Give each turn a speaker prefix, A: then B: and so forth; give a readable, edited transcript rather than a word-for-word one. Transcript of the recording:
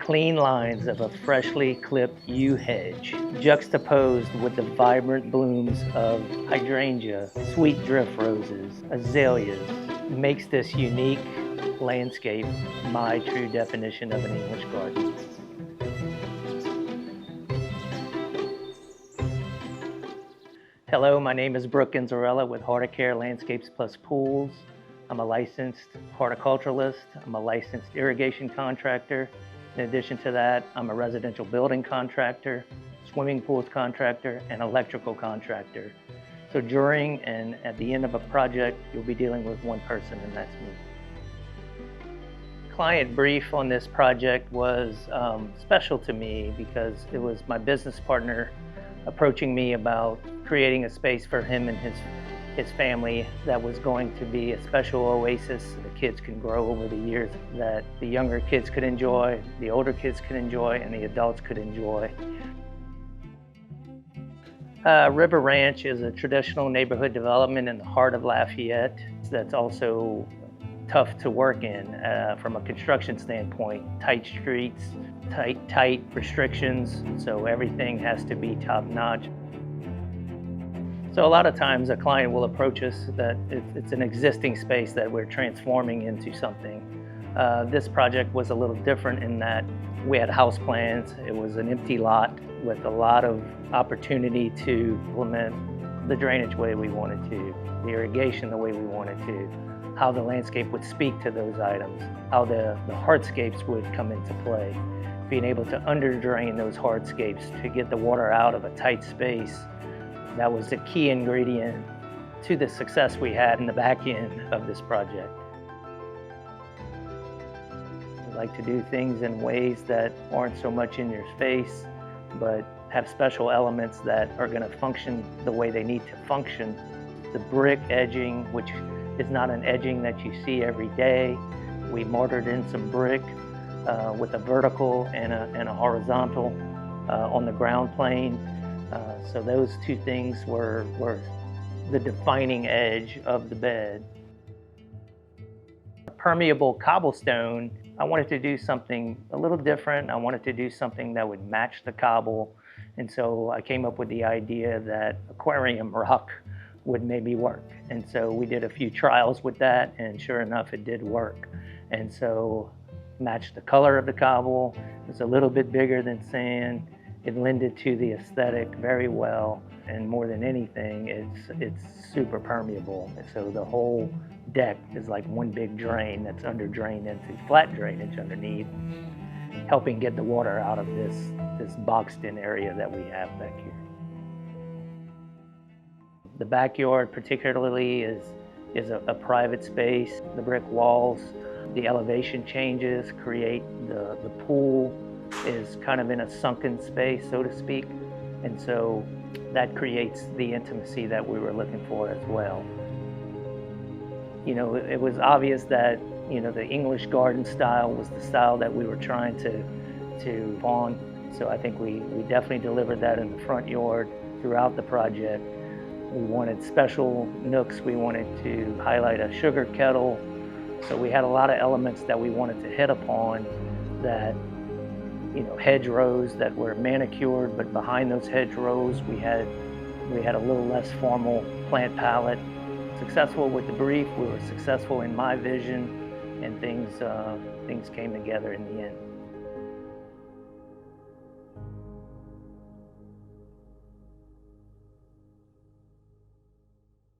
A: clean lines of a freshly clipped yew hedge, juxtaposed with the vibrant blooms of hydrangea, sweet drift roses, azaleas, makes this unique landscape my true definition of an English garden. Hello, my name is Brooke Gonzarella with Horticare Landscapes Plus Pools. I'm a licensed horticulturalist. I'm a licensed irrigation contractor. In addition to that, I'm a residential building contractor, swimming pools contractor, and electrical contractor. So during and at the end of a project, you'll be dealing with one person, and that's me. Client brief on this project was special to me because it was my business partner approaching me about creating a space for him and his family that was going to be a special oasis the kids can grow over the years, that the younger kids could enjoy, the older kids could enjoy, and the adults could enjoy. River Ranch is a traditional neighborhood development in the heart of Lafayette that's also tough to work in from a construction standpoint. Tight streets, tight restrictions, so everything has to be top-notch. So a lot of times a client will approach us that it's an existing space that we're transforming into something. This project was a little different in that we had house plans. It was an empty lot with a lot of opportunity to implement the drainage the way we wanted to, the irrigation the way we wanted to, how the landscape would speak to those items, how the hardscapes would come into play. Being able to under-drain those hardscapes to get the water out of a tight space, that was the key ingredient to the success we had in the back end of this project. We like to do things in ways that aren't so much in your face, but have special elements that are going to function the way they need to function. The brick edging, which is not an edging that you see every day. We mortared in some brick with a vertical and a horizontal on the ground plane. So those two things were the defining edge of the bed. Permeable cobblestone, I wanted to do something a little different. I wanted to do something that would match the cobble. And so I came up with the idea that aquarium rock would maybe work. And so we did a few trials with that, and sure enough, it did work. And so matched the color of the cobble. It's a little bit bigger than sand. It lended to the aesthetic very well, and more than anything, it's super permeable. And so the whole deck is like one big drain that's under-drained into flat drainage underneath, helping get the water out of this boxed-in area that we have back here. The backyard particularly is a private space. The brick walls, the elevation changes create the pool is kind of in a sunken space, so to speak. And so that creates the intimacy that we were looking for as well. You know, it was obvious that, you know, the English garden style was the style that we were trying to pawn. So I think we definitely delivered that in the front yard throughout the project. We wanted special nooks. We wanted to highlight a sugar kettle. So we had a lot of elements that we wanted to hit upon that, you know, hedgerows that were manicured, but behind those hedgerows we had a little less formal plant palette. Successful with the brief, we were successful in my vision, and things came together in the end.